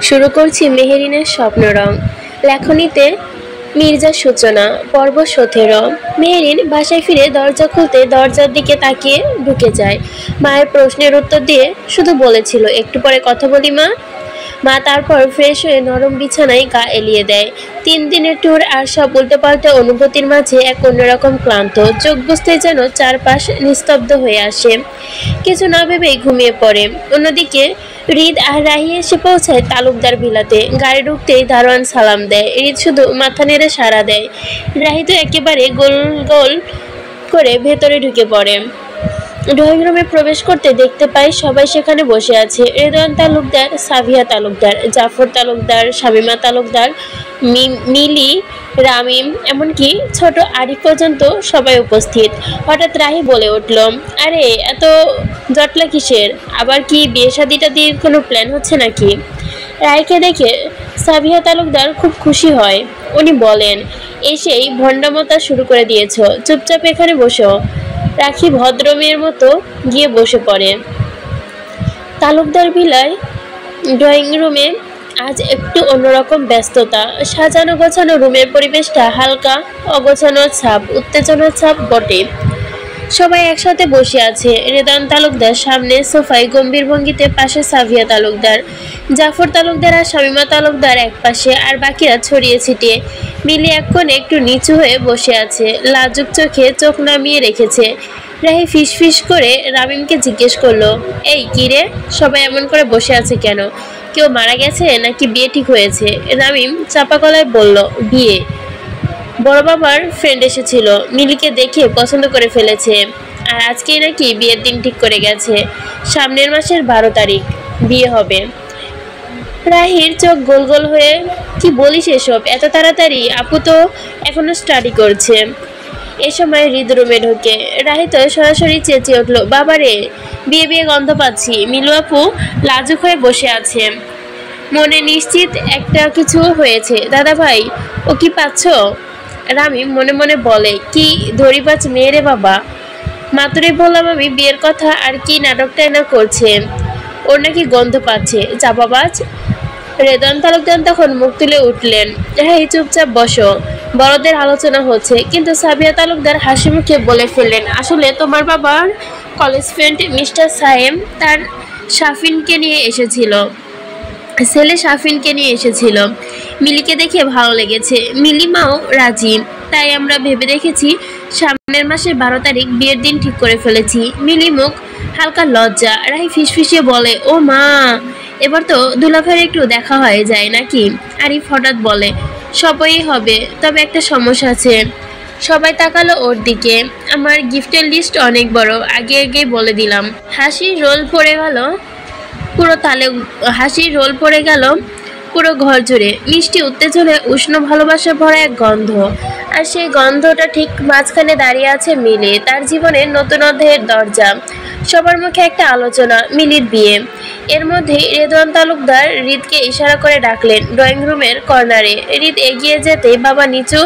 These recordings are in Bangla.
শুরু করছি মেহেরিনের স্বপ্নরং। লেখনীতে মির্জার সূচনা, পর্ব 17। মেহেরিন বাসায় ফিরে দরজা খুলতে দরজার দিকে তাকিয়ে ঢুকে যায়। মায়ের প্রশ্নের উত্তর দিয়ে শুধু বলেছিল, একটু পরে কথা বলি মা। মা তারপর ফ্রেশ হয়ে নরম বিছানায় গা এলিয়ে দেয়। 3 দিনের ট্যুর আর সব উল্টোপাল্টা অনুভূতির মাঝে এক অন্যরকম ক্লান্ত। চোখ বুঝতে যেন চারপাশ নিস্তব্ধ হয়ে আসে। কিছু না ভেবেই ঘুমিয়ে পড়ে। অন্যদিকে হৃদ আর রাহি এসে পৌঁছায় তালুকদার ভিলাতে। গাড়ি ঢুকতেই দারোয়ান সালাম দেয়। হৃদ শুধু মাথা নেড়ে সাড়া দেয়। রাহি তো একেবারে গোল গোল করে ভেতরে ঢুকে পড়ে। ড্রয়িং রুমে প্রবেশ করতে দেখতে পাই সবাই সেখানে বসে আছে। রেদওয়ান তালুকদার, সাভিয়া তালুকদার, জাফর তালুকদার, শামীমা তালুকদার, মিলি, রামিম, এমনকি ছোট আরিফ পর্যন্ত সবাই উপস্থিত। হঠাৎ রাহি বলে উঠল, আরে এত জটলা কিসের? আবার কি বিয়ে শাদিটা দিয়ে কোনো প্ল্যান হচ্ছে নাকি? রায়কে দেখে সাভিয়া তালুকদার খুব খুশি হয়। উনি বলেন, এসেই ভণ্ডামতা শুরু করে দিয়েছ, চুপচাপ এখানে বসো। রাখি ভদ্র মেয়ের মতো গিয়ে বসে পড়ে। তালুকদার ভিলায় ড্রয়িং রুমে আজ একটু অন্যরকম ব্যস্ততা। সাজানো গোছানো রুমের পরিবেশটা হালকা অগোছানো ছাপ, উত্তেজনার ছাপ বটে। সবাই একসাথে বসে আছে। রেদওয়ান তালুকদার সামনে সোফায় গম্ভীর ভঙ্গিতে, পাশে সাভিয়া তালুকদার, জাফর তালুকদার আর শামীমা তালুকদার এক পাশে, আর বাকিরা ছড়িয়ে ছিটিয়ে। মিলি এক কোণে একটু নিচু হয়ে বসে আছে, লাজুক চোখে চোখ নামিয়ে রেখেছে। রাহি ফিসফিস করে রামিমকে জিজ্ঞেস করলো, এই কি রে, সবাই এমন করে বসে আছে কেন? কেউ মারা গেছে নাকি বিয়ে ঠিক হয়েছে? রামিম চাপা গলায় বলল, বিয়ে। বড় বাবার ফ্রেন্ড এসেছিল, মিলিকে দেখে পছন্দ করে ফেলেছে, আর আজকেই নাকি বিয়ের দিন ঠিক করে গেছে। সামনের মাসের 12 তারিখ বিয়ে হবে। রাহির চোখ গোল গোল হয়ে, কি বলিস এসব, এত তাড়াতাড়ি? আপু তো এখনো স্টাডি করছে। এ সময় হৃদ রুমে ঢোকে। রাহি তো সরাসরি চেঁচিয়ে উঠল, বাবারে, বিয়ে বিয়ে গন্ধ পাচ্ছি। মিলু আপু লাজুক হয়ে বসে আছে, মনে নিশ্চিত একটা কিছু হয়েছে। দাদা ভাই, ও কি পাচ্ছ? রামিম মনে মনে বলে, কি ধরিবাজ মেয়েরে বাবা, মাত্রই বললাম আমি বিয়ের কথা, আর কি নাটকটাই না করছে। ওর নাকি গন্ধ পাচ্ছে, চাপাবাজ। রেদওয়ান তালুকদার তখন মুখ তুলে উঠলেন, হ্যাঁ চুপচাপ বসো, বড়দের আলোচনা হচ্ছে। কিন্তু সাবিয়া তালুকদার হাসি মুখে বলে ফেললেন, আসলে তোমার বাবার কলেজ ফ্রেন্ড মিস্টার সায়েম তার শাফিনকে নিয়ে এসেছিল, ছেলে শাফিনকে নিয়ে এসেছিল। মিলিকে দেখে ভালো লেগেছে, মিলিমাও রাজি। তাই আমরা ভেবে রেখেছি সামনের মাসের 12 তারিখ বিয়ের দিন ঠিক করে ফেলেছি। মিলি মুখ হালকা লজ্জা। রাহি ফিসফিসিয়ে বলে, ও মা, এবার তো দুলাভাইয়ের একটু দেখা হয়ে যায় নাকি? আরিফ হঠাৎ বলে, সবই হবে, তবে একটা সমস্যা আছে। সবাই তাকালো ওর দিকে। আমার গিফটের লিস্ট অনেক বড়, আগে আগে বলে দিলাম। হাসির রোল পড়ে গেল পুরো ঘর জুড়ে। মিষ্টি উত্তেজনায় উষ্ণ ভালোবাসা ভরা এক গন্ধ, আর সেই গন্ধটা ঠিক মাঝখানে দাঁড়িয়ে আছে মিলি, তার জীবনের নতুন অধ্যায়ের দরজা। সবার মুখে একটা আলোচনা, মিলির বিয়ে। এর মধ্যেই রেদওয়ান তালুকদার হৃদকে ইশারা করে ডাকলেন ড্রয়িং রুমের কর্নারে। হৃদ এগিয়ে যেতেই বাবা নিচু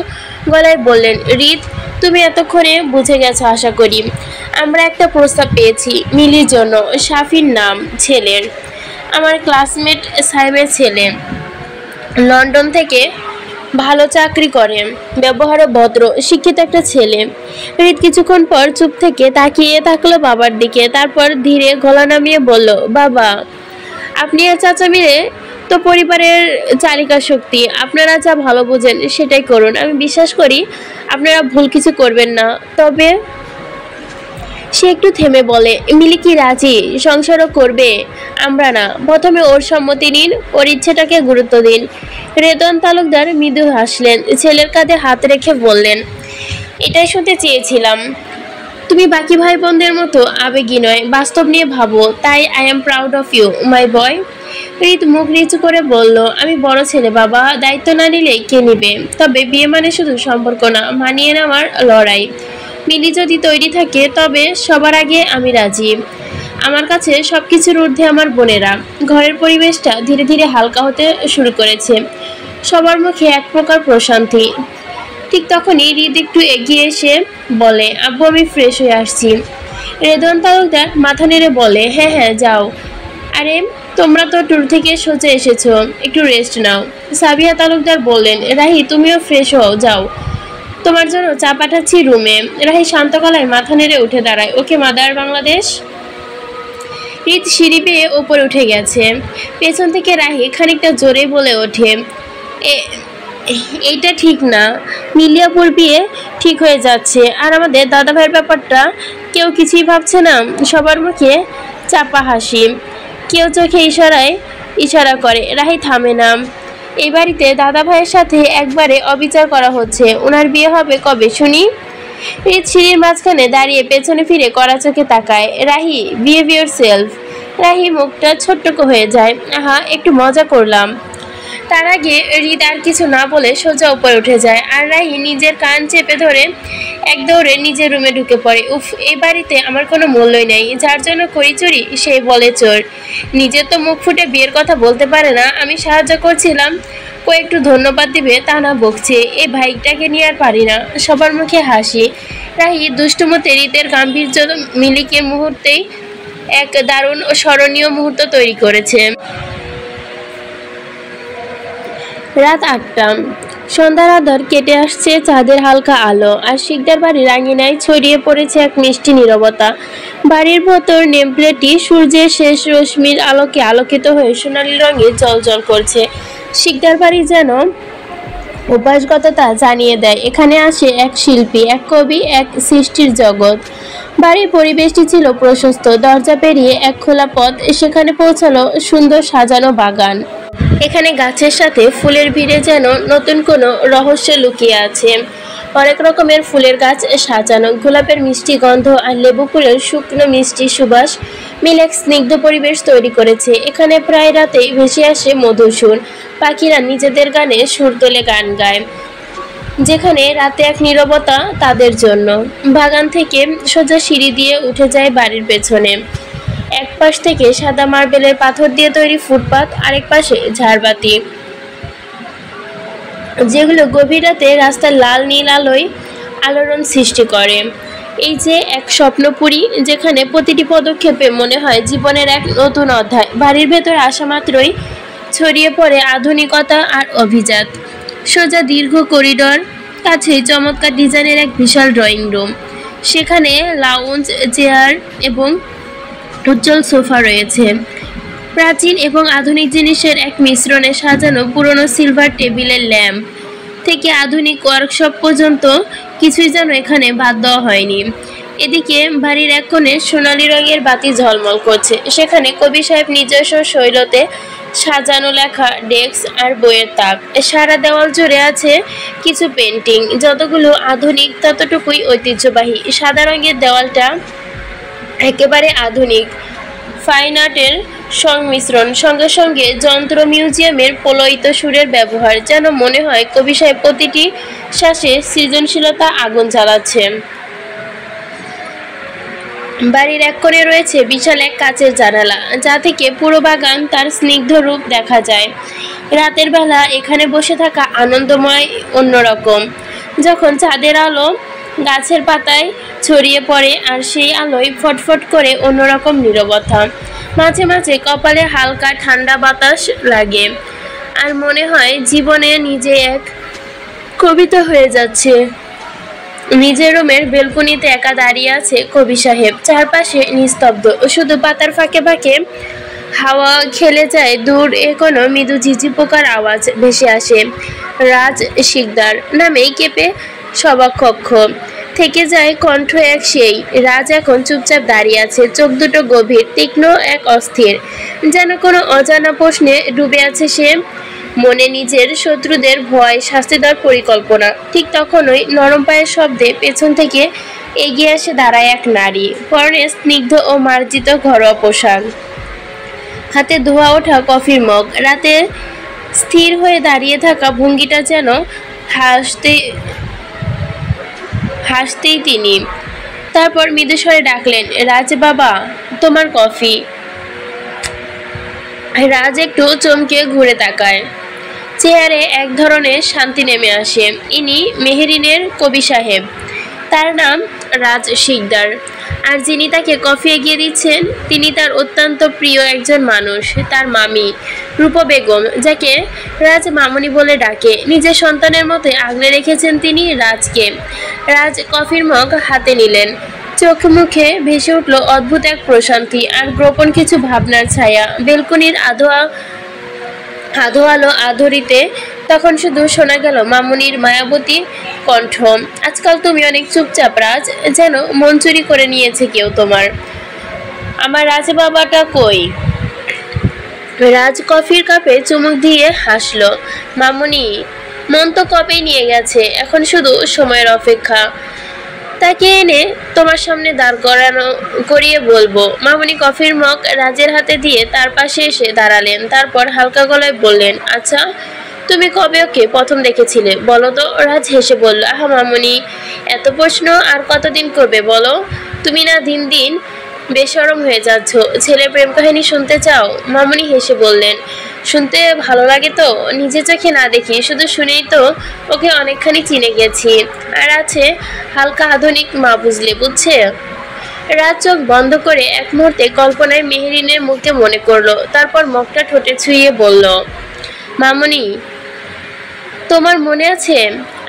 গলায় বললেন, হৃদ, তুমি এতক্ষণে বুঝে গেছো আশা করি। আমরা একটা প্রস্তাব পেয়েছি মিলির জন্য। শাফির নাম, ছেলের, আমার ক্লাসমেট সাহেবের ছেলে, লন্ডন থেকে ভালো চাকরি করে, ব্যবহারও ভদ্র, শিক্ষিত একটা ছেলে। হৃদ কিছুক্ষণ পর চুপ থেকে তাকিয়ে থাকলো বাবার দিকে, তারপর ধীরে গলা নামিয়ে বলল, বাবা, আপনি আর চাচা মিলে তো পরিবারের চালিকা শক্তি, আপনারা যা ভালো বোঝেন সেটাই করুন। আমি বিশ্বাস করি আপনারা ভুল কিছু করবেন না। তবে সে একটু থেমে বলে, মিলি কি রাজি? সংসারও করবে, আমরা না। প্রথমে ওর সম্মতি নিন, ওর ইচ্ছেটাকে গুরুত্ব দিন। রেদওয়ান তালুকদার মৃদু হাসলেন, ছেলের কাঁধে হাত রেখে বললেন, এটাই শুনতে চেয়েছিলাম। তুমি বাকি ভাই বোনদের মতো আবেগী নয়, বাস্তব নিয়ে ভাবো। তাই I am proud of you my boy. হৃদ মুখ নিচু করে বলল, আমি বড় ছেলে বাবা, দায়িত্ব না নিলে কে নিবে? তবে বিয়ে মানে শুধু সম্পর্ক না, মানিয়ে নেওয়ার লড়াই। মিলি যদি তৈরি থাকে তবে সবার আগে আমি রাজি। আমার কাছে সবকিছুর ঊর্ধ্বে আমার বোনেরা। ঘরের পরিবেশটা ধীরে ধীরে হালকা হতে শুরু করেছে। সবার মুখে এক প্রকার প্রশান্তি। ঠিক তখনই হৃদ একটু এগিয়ে এসে বলে, আব্বু আমি ফ্রেশ হয়ে আসছি। রেদওয়ান তালুকদার মাথা নেড়ে বলে, হ্যাঁ হ্যাঁ যাও। আরে তোমরা তো ট্যুর থেকে সোজা এসেছো, একটু রেস্ট নাও। সাবিয়া তালুকদার বললেন, রাহি তুমিও ফ্রেশ হও, যাও, তোমার জন্য চা পাঠাচ্ছি রুমে। রাহি শান্ত গলায় মাথা নেড়ে উঠে দাঁড়ায়। ওকে মাদার বাংলাদেশ। হৃদ সিঁড়ি পেয়ে ওপরে উঠে গেছে। পেছন থেকে রাহি খানিকটা জোরে বলে ওঠে, এইটা ঠিক না, মিলিয়াপুর বিয়ে ঠিক হয়ে যাচ্ছে, আর আমাদের দাদা ভাইয়ের ব্যাপারটা কেউ কিছুই ভাবছে না। সবার মুখে চাপা হাসি, কেউ চোখে ইশারা করে। রাহি থামে না। এই বাড়িতে দাদা ভাইয়ের সাথে একবারে অবিচার করা হচ্ছে। ওনার বিয়ে হবে কবে শুনি? হৃদ সিঁড়ির মাঝখানে দাঁড়িয়ে পেছনে ফিরে কড়া চোখে তাকায়। Rahi, behave yourself. রাহি মুখটা ছোট্ট হয়ে যায়। আহা, একটু মজা করলাম। তার আগে হৃদ আর কিছু না বলে সোজা উপরে উঠে যায়, আর রাহি নিজের কান চেপে ধরে এক দৌড়ে নিজের রুমে ঢুকে পড়ে। উফ, এই বাড়িতে আমার কোনো মূল্যই নেই, যার জন্য করি চুরি সেই বলে চোর। নিজে তো মুখ ফুটে বিয়ের কথা বলতে পারে না, আমি সাহায্য করছিলাম, একটু ধন্যবাদ দিবে তা না বকছে। এই ভাইটাকে নিয়ে আর পারি না। সবার মুখে হাসি। রাহি দুষ্টুমতে হৃদের গাম্ভীর্য মিলিকে মুহূর্তেই এক দারুণ ও স্মরণীয় মুহূর্ত তৈরি করেছে। রাত 8টা। সন্ধ্যার আধার কেটে আসছে চাঁদের হালকা আলো, আর শিকদার বাড়ির আঙিনায় ছড়িয়ে পড়েছে এক মিষ্টি নীরবতা। বাড়ির ভেতর নেমপ্লেটটি সূর্যের শেষ রশ্মির আলোকে আলোকিত হয়ে সোনালী রঙে জ্বলজ্বল করছে। শিকদার বাড়ি যেন অভ্যাসগততা জানিয়ে দেয়, এখানে আসে এক শিল্পী, এক কবি, এক সৃষ্টির জগৎ। বাড়ির পরিবেশটি ছিল প্রশস্ত। দরজা পেরিয়ে এক খোলা পথ, সেখানে পৌঁছালো সুন্দর সাজানো বাগান। এখানে গাছের সাথে ফুলের ভিড়ে যেন নতুন কোনো রহস্য লুকিয়ে আছে। অনেক রকমের ফুলের গাছ সাজানো, গোলাপের মিষ্টি গন্ধ আর লেবু ফুলের শুকনো মিষ্টি সুবাস মিলে এক স্নিগ্ধ পরিবেশ তৈরি করেছে। এখানে প্রায় রাতেই ভেসে আসে মধুর সুর, পাখিরা নিজেদের গানে সুর তোলে গান গায়। যেখানে রাতে এক নীরবতা তাদের জন্য। বাগান থেকে সোজা সিঁড়ি দিয়ে উঠে যায় বাড়ির পেছনে। এক পাশ থেকে সাদা মার্বেলের পাথর দিয়ে তৈরি ফুটপাত, আরেক পাশে ঝাড়বাতি, যেগুলো গভীর রাতে রাস্তার লাল নীল আলোয় আলোড়ন সৃষ্টি করে। এই যে এক স্বপ্নপুরী, যেখানে প্রতিটি পদক্ষেপে মনে হয় জীবনের এক নতুন অধ্যায়। বাড়ির ভেতর আসা মাত্রই ছড়িয়ে পড়ে আধুনিকতা আর অভিজাত। সোজা দীর্ঘ করিডর, কাছেই চমৎকার ডিজাইনের এক বিশাল ড্রয়িং রুম। সেখানে লাউঞ্জ, চেয়ার এবং উজ্জ্বল সোফা রয়েছে। প্রাচীন এবং আধুনিক জিনিসের এক মিশ্রণে সাজানো পুরনো সিলভার টেবিলের ল্যাম্প থেকে আধুনিক ওয়ার্কশপ পর্যন্ত কিছুই যেন এখানে বাদ দেওয়া হয়নি। এদিকে বাড়ির এক কোণে সোনালী রঙের বাতি ঝলমল করছে। সেখানে কবি সাহেব নিজস্ব শৈলতে সাজানো লেখা ডেস্ক আর বইয়ের তাক। সারা দেওয়াল জুড়ে আছে কিছু পেন্টিং, যতগুলো আধুনিক ততটুকুই ঐতিহ্যবাহী। সাদা রঙের দেওয়ালটা একেবারে আধুনিক ফাইন আর্টের সংমিশ্রণ, সঙ্গে সঙ্গে যন্ত্র মিউজিয়ামের প্রলয়িত সুরের ব্যবহার। যেন মনে হয় কবি সাহেব প্রতিটি শ্বাসে সৃজনশীলতা আগুন জ্বালাচ্ছেন। বাড়ির এক কোণে রয়েছে বিশাল এক কাচের জানালা, যা থেকে পুরো বাগান তার স্নিগ্ধ রূপ দেখা যায়। রাতের বেলা এখানে বসে থাকা আনন্দময় অন্যরকম। যখন চাঁদের আলো গাছের পাতায় ছড়িয়ে পড়ে, আর সেই আলোয় ফটফট করে অন্যরকম নীরবতা। মাঝে মাঝে কপালে হালকা ঠান্ডা বাতাস লাগে, আর মনে হয় জীবনে নিজে এক কবিতা হয়ে যাচ্ছে। নিজের রুমের বেলকনিতে একা দাঁড়িয়ে আছে কবি সাহেব। চারপাশে নিস্তব্ধ, শুধু পাতার ফাঁকে ফাঁকে হাওয়া খেলে যায়। দূর কোনো মৃদু ঝিঝি পোকার আওয়াজ ভেসে আসে। রাজ শিকদার নামেই কেঁপে সবাক কক্ষ। থেকে যায় কণ্ঠ এক সেই। রাজ এখন চুপচাপ দাঁড়িয়ে আছে, চোখ দুটো গভীর, তীক্ষ্ণ, এক অস্থির, যেন কোনো অজানা প্রশ্নে ডুবে আছে সে। মনে নিজের শত্রুদের ভয়, শাস্তি দেওয়ার পরিকল্পনা। ঠিক তখনই নরম পায়ের শব্দে পেছন থেকে এগিয়ে এসে দাঁড়ায় এক নারী। পরনে স্নিগ্ধ ও মার্জিত ঘরোয়া পোশাক, হাতে ধোয়া ওঠা কফির মগ। রাতে স্থির হয়ে দাঁড়িয়ে থাকা ভঙ্গিটা যেন হাসতেই তিনি। তারপর মৃদুস্বরে ডাকলেন, রাজ বাবা, তোমার কফি। রাজ একটু চমকে ঘুরে তাকায়। চেহারে এক ধরনের শান্তি নেমে আসে। ইনি মেহেরিনের কবি সাহেব। তার নাম রাজ শিকদার, আর যিনি তাকে কফি এগিয়ে দিচ্ছেন তিনি তার অত্যন্ত প্রিয় একজন মানুষ, তার মামি রূপা বেগম, যাকে রাজ মামুনি বলে ডাকে। নিজের সন্তানের মতো আগলে রেখেছেন তিনি রাজকে। রাজ কফির মগ হাতে নিলেন। চোখ মুখে ভেসে উঠল অদ্ভুত এক প্রশান্তি আর গোপন কিছু ভাবনার ছায়া। বেলকনির আধো আলো আধরিতে তখন শুধু শোনা গেল মামুনির মায়াবতী কণ্ঠ। আজকাল তুমি অনেক চুপচাপ রাজ, যেন মন চুরি করে নিয়েছে কেউ তোমার। আমার রাজ বাবাটা কই? রাজ কফির কাপে চুমুক দিয়ে হাসলো। মামুনি, মন তো কবেই নিয়ে গেছে, এখন শুধু সময়ের অপেক্ষা। তাকে এনে তোমার সামনে দাঁড় করিয়ে বলবো। মামুনি কফির মগ রাজের হাতে দিয়ে তার পাশে এসে দাঁড়ালেন। তারপর হালকা গলায় বললেন, আচ্ছা তুমি কবে ওকে প্রথম দেখেছিলে বলো তো? রাজ হেসে বলল, আহা মামুনি, এত প্রশ্ন আর কতদিন করবে বলো? তুমি না দিন দিন বেশরম হয়ে যাচ্ছ। ছেলের প্রেম কাহিনী শুনতে চাও? মামুনি হেসে বললেন, শুনতে ভালো লাগে তো, নিজে চোখে না দেখি শুধু শুনেই তো ওকে অনেকখানি চিনে গেছি। আর আছে হালকা আধুনিক মা, বুঝছে? রাত চোখ বন্ধ করে এক মুহূর্তে কল্পনায় মেহেরিনের মুখকে মনে করলো। তারপর মুখটা ঠোঁটে ছুঁয়ে বলল, মামুনি, তোমার মনে আছে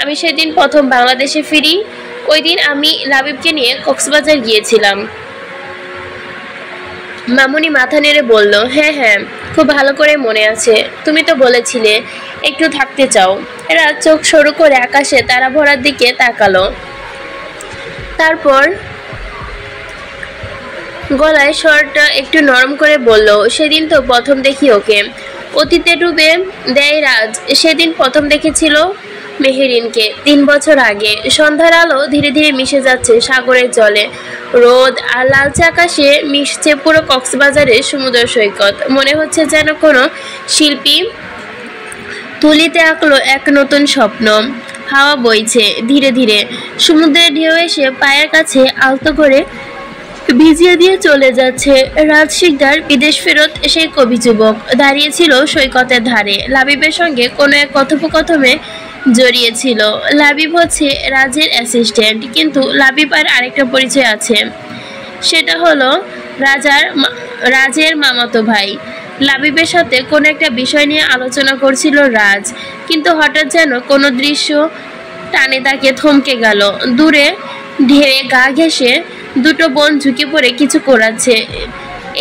আমি সেদিন প্রথম বাংলাদেশে ফিরি? ওই দিন আমি লাবিবকে নিয়ে কক্সবাজার গিয়েছিলাম। মামুনি মাথা নেড়ে বলল, হ্যাঁ হ্যাঁ, খুব ভালো করে মনে আছে। তুমি তো বলেছিলে একটু থাকতে চাও। রাত চোখ সরু করে আকাশে তারা ভরার দিকে তাকালো। তারপর গলায় স্বরটা একটু নরম করে বলল, সেদিন তো প্রথম দেখি ওকে। অতীতে ডুবে দেয় রাজ। সেদিন প্রথম দেখেছিল মেহেরিনকে 3 বছর আগে। সন্ধ্যার আলো ধীরে ধীরে মিশে যাচ্ছে সাগরের জলে। রোদ আর লালচে আকাশে মিশছে পুরো কক্সবাজারের সমুদ্র সৈকত। মনে হচ্ছে যেন কোনো শিল্পী তুলিতে আঁকলো এক নতুন স্বপ্ন। হাওয়া বইছে ধীরে ধীরে। সমুদ্রের ঢেউ এসে পায়ের কাছে আলতো করে ভিজিয়ে দিয়ে চলে যাচ্ছে। রাজ শিকদার বিদেশ ফেরত সেই কবি যুবক দাঁড়িয়েছিল সৈকতের ধারে। লাবিবের সঙ্গে কোনো এক কথোপকথনে জড়িয়েছিল। লাবিব হচ্ছে রাজের অ্যাসিস্ট্যান্ট, কিন্তু লাবিব আর আরেকটা পরিচয় আছে, সেটা হলো রাজের মামাতো ভাই। লাবিবের সাথে কোনো একটা বিষয় নিয়ে আলোচনা করছিল রাজ, কিন্তু হঠাৎ যেন কোনো দৃশ্য টানে তাকে থমকে গেল। দূরে ঢেউয়ে গা ঘেঁষে দুটো বোন ঝুঁকে পড়ে কিছু করাচ্ছে।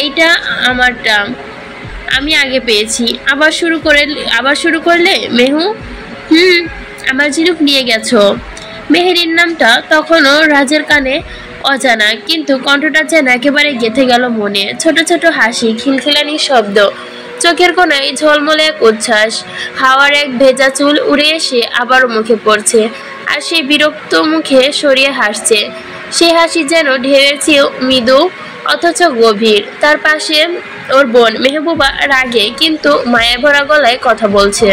এইটা আমারটা, আমি আগে পেয়েছি। আবার শুরু করলে মেহু? আমার ঝিনুক নিয়ে গেছো। মেহেরির নামটা তখনও রাজের কানে অজানা, কিন্তু কণ্ঠটা যেন একেবারে গেঁথে গেল মনে। ছোট ছোট হাসি, খিলখিলানি শব্দ, চোখের কোণায় ঝলমলে এক উচ্ছ্বাস। হাওয়ার এক ভেজা চুল উড়ে এসে আবারও মুখে পড়ছে, আর সেই বিরক্ত মুখে সরিয়ে হাসছে। সেই হাসি যেন ঢেউয়ের চেয়েও মৃদু অথচ গভীর। তার পাশে ওর বোন মেহবুবা রাগে কিন্তু মায়া ভরা গলায় কথা বলছে,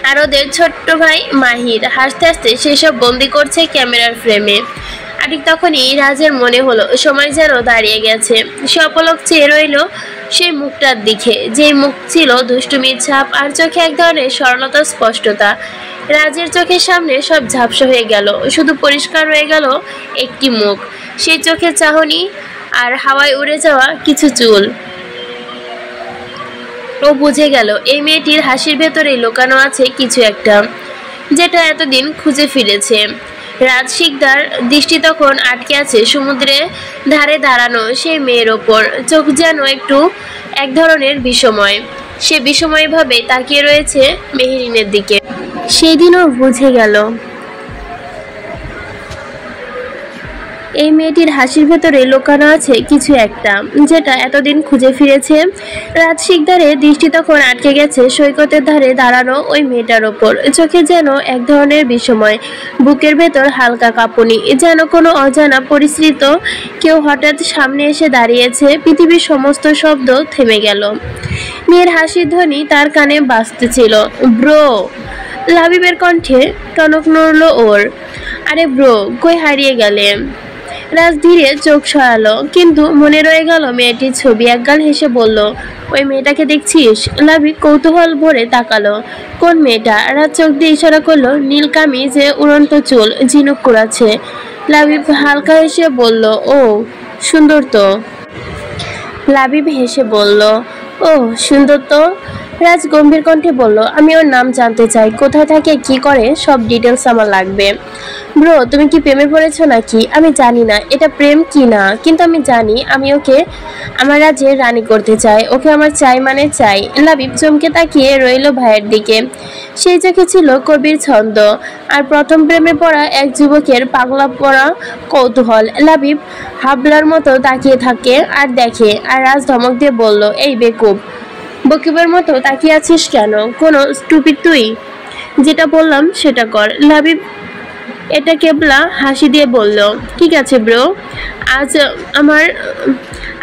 আর ওদের ছোট্ট ভাই মাহির হাসতে হাসতে সেসব বন্দি করছে ক্যামেরার ফ্রেমে। আর ঠিক তখনই রাজের মনে হলো সময় যেন দাঁড়িয়ে গেছে। সে অপলক চেয়ে রইল সেই মুখটার দিকে, যে মুখ ছিল দুষ্টুমির ছাপ, আর চোখে এক ধরনের সরলতা স্পষ্টতা। রাজের চোখের সামনে সব ঝাপসা হয়ে গেল, শুধু পরিষ্কার রয়ে গেল একটি মুখ, সেই চোখের চাহনি আর হাওয়ায় উড়ে যাওয়া কিছু চুল। ও বুঝে গেল এই মেয়েটির হাসির ভেতরেই লুকানো আছে কিছু একটা, যেটা এতদিন খুঁজে ফিরেছে। রাজ শিকদার দৃষ্টি তখন আটকে আছে সমুদ্রে ধারে দাঁড়ানো সেই মেয়ের ওপর। চোখ যেন একটু এক ধরনের বিষময়। সে বিষময়ভাবে তাকিয়ে রয়েছে মেহেরিনের দিকে। সেই দিনও বুঝে গেল এই মেয়েটির হাসির ভেতরে লুকানো আছে কিছু একটা, যেটা এতদিন খুঁজে ফিরেছে। রাজ শিকদারের দৃষ্টি তখন আটকে গেছে সৈকতের ধারে দাঁড়ানো ওই মেয়েটার ওপর। চোখে যেন এক ধরনের বিষময়, বুকের ভেতর হালকা কাঁপুনি, যেন কোনো অজানা পরিশ্রিত কেউ হঠাৎ সামনে এসে দাঁড়িয়েছে। পৃথিবীর সমস্ত শব্দ থেমে গেল। মেয়ের হাসির ধ্বনি তার কানে বাজতেছিল। ব্রো! লাবিবের কণ্ঠে টনক নড়ল ওর। আরে ব্রো, কই হারিয়ে গেলে? রাজ ধীরে চোখ সরালো, কিন্তু মনে রয়ে গেল মেয়েটির ছবি। একগাল হেসে বলল, ওই মেয়েটাকে দেখছিস? লাবিব কৌতূহল ভরে তাকালো। কোন মেয়েটা? রাজ চোখ দিয়ে ইশারা করলো। নীল কামিজে উড়ন্ত চুল, ঝিনুক কুড়াচ্ছে। লাবিব হালকা হেসে বলল, ও সুন্দর তো। লাবিব হেসে বলল, ও সুন্দর তো। রাজ গম্ভীর কণ্ঠে বলল, আমি ওর নাম জানতে চাই, কোথায় থাকে, কি করে, সব ডিটেলস আমার লাগবে। ব্রো, তুমি কি প্রেমে পড়েছো নাকি? আমি জানি না এটা প্রেম কি না, কিন্তু আমি জানি আমি ওকে আমার রাজ্যের রানী করতে চাই। ওকে আমার চাই মানে চাই। লাবিব চমকে তাকিয়ে রইল ভাইয়ের দিকে। সেই চোখে ছিল কবির ছন্দ, আর প্রথম প্রেমে পড়া এক যুবকের পাগলা পড়া কৌতূহল। লাবিব হাবলার মতো তাকিয়ে থাকে আর দেখে, আর রাজ ধমক দিয়ে বলল, এই বেকুব, বকিবের মতো তাকিয়ে আছিস কেন? কোনো স্টুপিড তুই? যেটা বললাম সেটা কর। লাবিব এটা কেবলা হাসি দিয়ে বলল, ঠিক আছে ব্রো, আজ আমার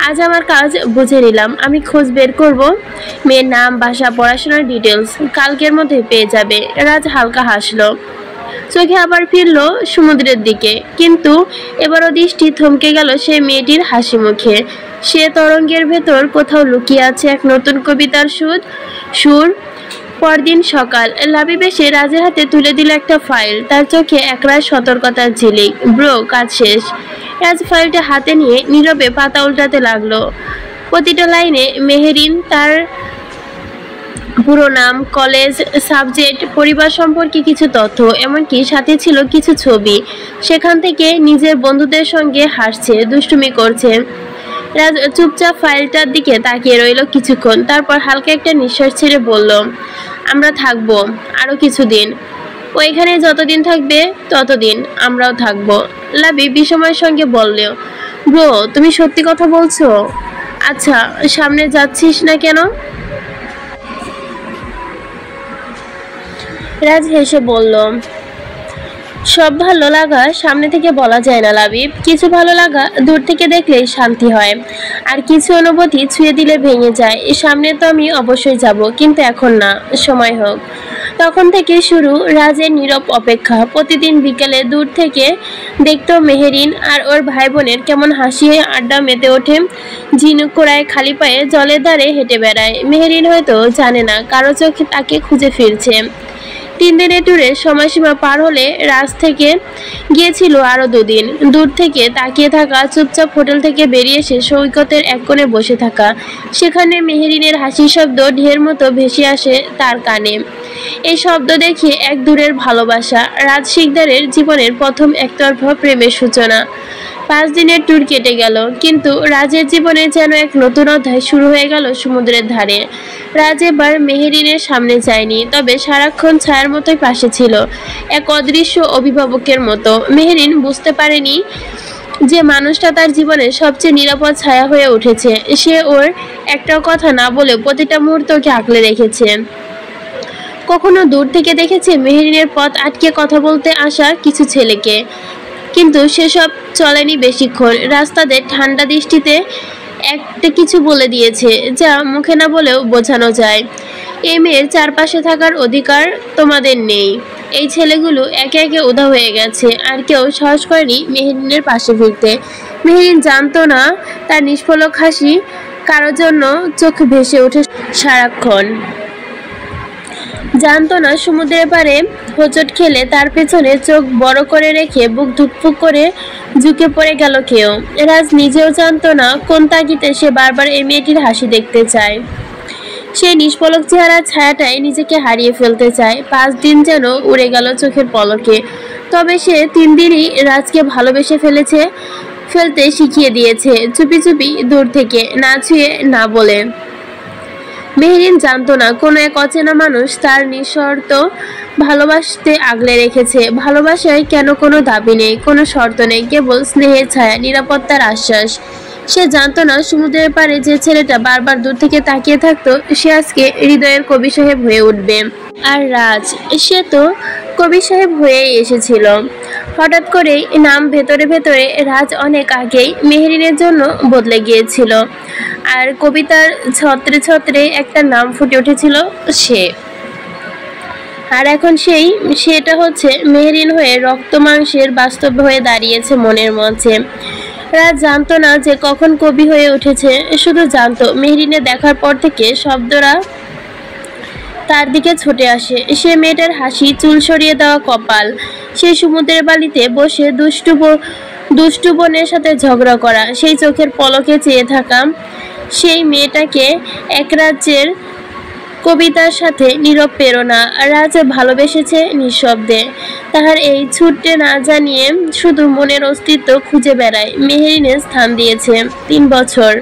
আজ আমার কাজ বুঝে নিলাম। আমি খোঁজ বের করব মেয়ের নাম, বাসা, পড়াশোনার ডিটেলস, কালকের মধ্যে পেয়ে যাবে। রাজ হালকা হাসলো, চোখে আবার ফিরল সমুদ্রের দিকে, কিন্তু এবারও দৃষ্টি থমকে গেল সেই মেয়েটির হাসি মুখে। সে তরঙ্গের ভেতর কোথাও লুকিয়ে আছে এক নতুন কবিতার সুর। পরদিন সকাল, লাবিব এসে রাজের হাতে তুলে দিল একটা ফাইল। তার চোখে একরাশ সতর্কতার ঝিলিক। ব্রো, কাজ শেষ। রাজ ফাইলটা হাতে নিয়ে নীরবে পাতা উল্টাতে লাগলো। প্রতিটা লাইনে মেহেরিন, তার পুরো নাম, কলেজ, সাবজেক্ট, পরিবার সম্পর্কে কিছু তথ্য, এমনকি সাথে ছিল কিছু ছবি। সেখান থেকে নিজের বন্ধুদের সঙ্গে হাসছে, দুষ্টুমি করছে। রাজ চুপচাপ ফাইলটার দিকে তাকিয়ে রইল কিছুক্ষণ, তারপর হালকা একটা নিঃশ্বাস ছেড়ে বলল, আমরা থাকবো আরো কিছুদিন। ও এখানে যতদিন থাকবে ততদিন আমরাও থাকবো। লাবি বিষময়ের সঙ্গে বলল, ব্রো, তুমি সত্যি কথা বলছো? আচ্ছা, সামনে যাচ্ছিস না কেন? রাজ হেসে বলল, সব ভালো লাগা সামনে থেকে বলা যায় না লাবিব। কিছু ভালো লাগা দূর থেকে দেখলেই শান্তি হয়, আর কিছু অনুভূতি ছুঁয়ে দিলে ভেঙে যায়। সামনে তো আমি অবশ্যই যাব, কিন্তু এখন না, সময় হোক। তখন থেকে শুরু রাজের নীরব অপেক্ষা। প্রতিদিন বিকেলে দূর থেকে দেখতো মেহেরিন আর ওর ভাই বোনের কেমন হাসি আড্ডা মেতে ওঠে। ঝিনুক কোড়ায়, খালি পায়ে জলের ধারে হেঁটে বেড়ায়। মেহেরিন হয়তো জানে না কারো চোখে তাকে খুঁজে ফিরছে। 3 দিনের ট্যুরের সময়সীমা পার হলে রাজ থেকে গিয়েছিল আরো 2 দিন। দূর থেকে তাকিয়ে থাকা, চুপচাপ হোটেল থেকে বেরিয়ে এসে সৈকতের এক কোণে বসে থাকা। সেখানে মেহেরিনের হাসির শব্দ ঢের মতো ভেসে আসে তার কানে। এই শব্দ দেখে এক দূরের ভালোবাসা, রাজ শিকদারের জীবনের প্রথম একতরফা প্রেমের সূচনা। 5 দিনের ট্যুর কেটে গেল, কিন্তু রাজের জীবনে যেন এক নতুন অধ্যায় শুরু হয়ে গেল সমুদ্রের ধারে। রাজ এবার মেহেরিনের সামনে যায়নি, তবে সারাক্ষণ ছায়ার মতোই পাশে ছিল, এক অদৃশ্য অভিভাবকের মতো। মেহেরিন বুঝতে পারেনি যে মানুষটা তার জীবনের সবচেয়ে নিরাপদ ছায়া হয়ে উঠেছে। সে ওর একটাও কথা না বলে প্রতিটা মুহূর্তকে আঁকলে রেখেছে। কখনো দূর থেকে দেখেছে মেহেরিনের পথ আটকে কথা বলতে আসা কিছু ছেলেকে, কিন্তু সেসব চলেনি বেশিক্ষণ। রাস্তাদের ঠান্ডা দৃষ্টিতে একটা কিছু বলে দিয়েছে, যা মুখে না বলেও বোঝানো যায়, এই মেয়ের চারপাশে থাকার অধিকার তোমাদের নেই। এই ছেলেগুলো একে একে উধাও হয়ে গেছে, আর কেউ সাহস করেনি মেহেরিনের পাশে ফিরতে। মেহেরিন জানতো না তার নিষ্ফলক হাসি কারোর জন্য চোখ ভেসে ওঠে সারাক্ষণ। জানতো না সমুদ্রের পাড়ে হোঁচট খেলে তার পেছনে চোখ বড় করে রেখে বুক ধুকপুক করে ঝুঁকে পড়ে গেল কেউ। রাজ নিজেও জানতো না কোন তাগিদে সে বারবার এই মেয়েটির হাসি দেখতে চায়। সেই নিষ্পলক চেহারার ছায়াটাই নিজেকে হারিয়ে ফেলতে চায়। 5 দিন যেন উড়ে গেল চোখের পলকে, তবে সে 3 দিনই রাজকে ভালোবেসে ফেলতে শিখিয়ে দিয়েছে, চুপি চুপি, দূর থেকে, না ছুঁয়ে, না বলে। মেহেরিন জানতো না কোনো এক অচেনা মানুষ তার নিঃশর্ত ভালোবাসতে আগলে রেখেছে। ভালোবাসায় কেন কোনো দাবি নেই, কোনো শর্ত নেই, কেবল স্নেহের ছায়া, নিরাপত্তার আশ্বাস। সে জানতো না সমুদ্রের পাড়ে যে ছেলেটা বারবার দূর থেকে তাকিয়ে থাকতো, সে আজকে হৃদয়ের কবি সাহেব হয়ে উঠবে। আর রাজ, সে তো কবি সাহেব হয়েই এসেছিল। হঠাৎ করেই নাম ভেতরে ভেতরে রাজ অনেক আগেই মেহেরিনের জন্য বদলে গিয়েছিল, আর কবিতার ছত্রে ছত্রে একটা নাম ফুটে উঠেছিল, সে। আর এখন সেটা হচ্ছে মেহেরিন হয়ে রক্ত মাংসের বাস্তব হয়ে দাঁড়িয়েছে মনের মঞ্চে। রাজ জানতো না যে কখন কবি হয়ে উঠেছে, শুধু জানতো মেহেরিনের দেখার পর থেকে শব্দরা তার দিকে ছুটে আসে। সে মেয়েটার হাসি, চুল সরিয়ে দেওয়া কপাল, সেই সমুদ্রের বালিতে বসে দুষ্টু বোনের সাথে ঝগড়া করা, সেই চোখের পলকে চেয়ে থাকা সেই মেয়েটাকে এক রাজ্যের কবিতার সাথে নীরব প্রেরণা। রাজ ভালোবেসেছে নিঃশব্দে, তাহার এই ছুটতে না জানিয়ে শুধু মনের অস্তিত্ব খুঁজে বেড়ায়। মেহেরিনে স্থান দিয়েছে 3 বছর।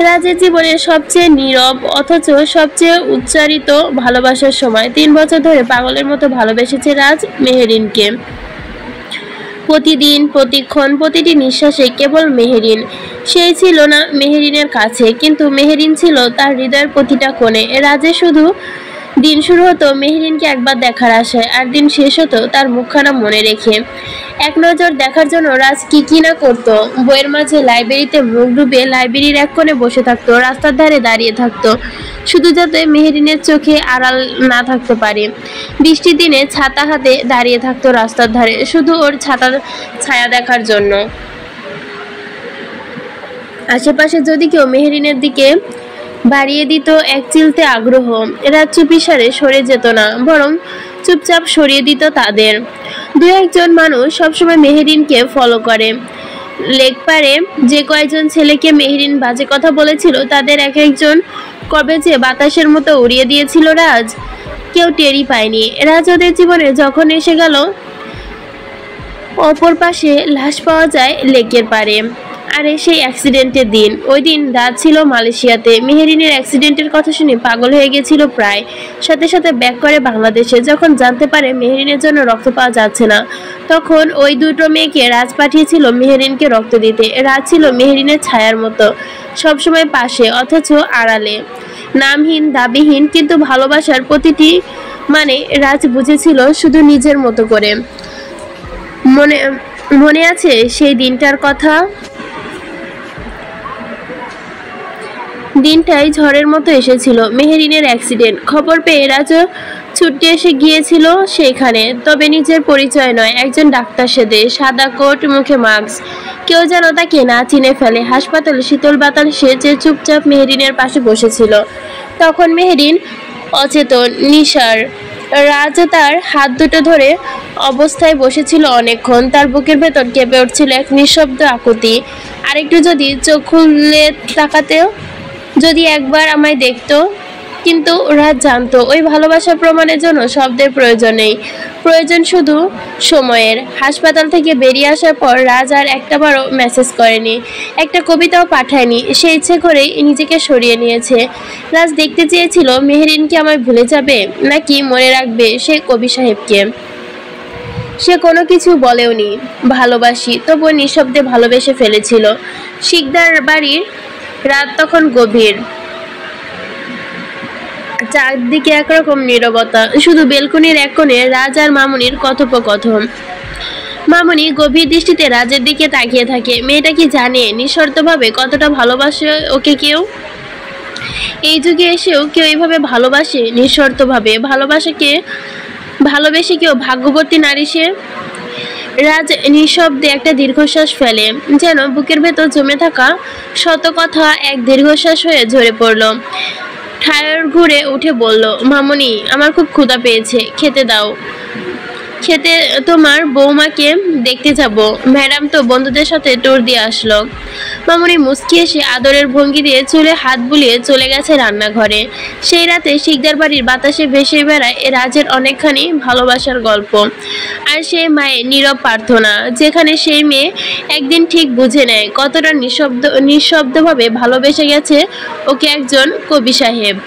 রাজের জীবনের সবচেয়ে নীরব অথচ সবচেয়ে উচ্চারিত ভালোবাসার সময়। 3 বছর ধরে পাগলের মতো ভালোবেসেছে রাজ মেহেরিনকে। প্রতিদিন, প্রতিক্ষণ, প্রতিটি নিঃশ্বাসে কেবল মেহেরিন। সেই ছিল না মেহেরিনের কাছে, কিন্তু মেহেরিন ছিল তার হৃদয়ের প্রতিটা কোণে। রাজে শুধু দিন শুরু হতো মেহেরিনকে একবার দেখার আশায়, আর দিন শেষ হতো তার মুখখানা মনে রেখে। এক নজর দেখার জন্য রাজ কি না করতো। বইয়ের মাঝে লাইব্রেরিতে মুখ ডুবে লাইব্রেরির এক কোণে বসে থাকতো, রাস্তার ধারে দাঁড়িয়ে থাকতো, শুধু যাতে মেহেরিনের চোখে আড়াল না থাকতে পারে। বৃষ্টির দিনে ছাতা হাতে দাঁড়িয়ে থাকতো রাস্তার ধারে, শুধু ওর ছাতার ছায়া দেখার জন্য। আশেপাশে যদি কেউ মেহেরিনের দিকে বাড়িয়ে দিত এক চিলতে আগ্রহ, এরা চুপিসারে সরে যেত না, বরং চুপচাপ সরিয়ে দিত তাদের। 2-1 মানুষ সবসময় মেহেরিনকে ফলো করে। লেকপারে যে কয়েকজন ছেলেকে মেহেরিন বাজে কথা বলেছিল, তাদের এক একজন কবে যে বাতাসের মতো উড়িয়ে দিয়েছিল রাজ, কেউ টেরই পায়নি। রাজ ওদের জীবনে যখন এসে গেল, অপর পাশে লাশ পাওয়া যায় লেকের পারে। আর সেই অ্যাক্সিডেন্টের দিন, ওই দিন রাত ছিল মালয়েশিয়াতে। মেহেরিনের অ্যাক্সিডেন্টের কথা শুনে পাগল হয়ে গেছিল প্রায়, সাথে সাথে ব্যাক করে বাংলাদেশে। যখন জানতে পারে মেহেরিনের জন্য রক্ত পাওয়া যাচ্ছে না, তখন ওই 2 মেয়েকে রাজ পাঠিয়েছিল মেহেরিনকে রক্ত দিতে। রাজ ছিল মেহেরিনের ছায়ার মতো, সবসময় পাশে অথচ আড়ালে, নামহীন, দাবিহীন, কিন্তু ভালোবাসার প্রতিটি মানে রাজ বুঝেছিল শুধু নিজের মতো করে। মনে আছে সেই দিনটার কথা? দিনটাই ঝড়ের মতো এসেছিল। মেহেরিনের অ্যাক্সিডেন্ট খবর পেয়ে রাজও ছুটে এসে গিয়েছিল সেইখানে, তবে নিজের পরিচয় নয়, একজন ডাক্তার সেদে, সাদা কোট, মুখে মাস্ক। কেউ যেন তাকে না চিনে ফেলে। হাসপাতালে শীতল বাতাসে যে চুপচাপ মেহেরিনের পাশে বসেছিল। তখন মেহেরিন অচেতন, নিসার। রাজ তার হাত দুটো ধরে অবস্থায় বসেছিল অনেকক্ষণ। তার বুকের ভেতর কেঁপে উঠছিল এক নিঃশব্দ আকুতি। আরেকটু যদি চোখ খুলে তাকাতেও, যদি একবার আমায় দেখতো। কিন্তু রাজ জানতো ওই ভালোবাসা প্রমাণের জন্য শব্দের প্রয়োজন নেই, প্রয়োজন শুধু সময়ের। হাসপাতাল থেকে বেরিয়ে আসার পর রাজ আর একটাবারও মেসেজ করেনি, একটা কবিতাও পাঠায়নি। সে ইচ্ছে করেই নিজেকে সরিয়ে নিয়েছে। রাজ দেখতে চেয়েছিল মেহেরিন কি আমায় ভুলে যাবে, নাকি মনে রাখবে সে কবি সাহেবকে। সে কোনো কিছু বলেওনি ভালোবাসি, তবুও নিঃশব্দে ভালোবেসে ফেলেছিল। শিকদার বাড়ির রাত তখন গভীর, চারদিকে একরকম নীরবতা, শুধু বেলকনির এক কোণে রাজ আর মামুনির কথোপকথন। মামুনি গভীর দৃষ্টিতে রাজের দিকে তাকিয়ে থাকে। মেয়েটা কি জানে নিঃশর্তভাবে কতটা ভালোবাসে ওকে কেউ? এই যুগে এসেও কেউ এইভাবে ভালোবাসে নিঃশর্তভাবে? ভালোবেসে কেউ ভাগ্যবতী নারী সে? রাজ নিঃশব্দে একটা দীর্ঘশ্বাস ফেলে, যেন বুকের ভেতর জমে থাকা শত কথা এক দীর্ঘশ্বাস হয়ে ঝরে পড়ল। ঠায়র ঘুরে উঠে বলল, মামুনি, আমার খুব ক্ষুধা পেয়েছে, খেতে দাও। খেতে? তোমার বৌমাকে দেখতে যাব। ম্যাডাম তো বন্ধুদের সাথে ট্যুর দিয়ে আসলো। মামুনি মুচকি এসে আদরের ভঙ্গি দিয়ে চুলে হাত বুলিয়ে চলে গেছে রান্নাঘরে। সেই রাতে শিকদার বাড়ির বাতাসে ভেসে বেড়ায় রাজের অনেকখানি ভালোবাসার গল্প, আর সেই মায়ের নীরব প্রার্থনা, যেখানে সেই মেয়ে একদিন ঠিক বুঝে নেয় কতটা নিঃশব্দভাবে ভালোবেসে গেছে ওকে একজন কবি সাহেব।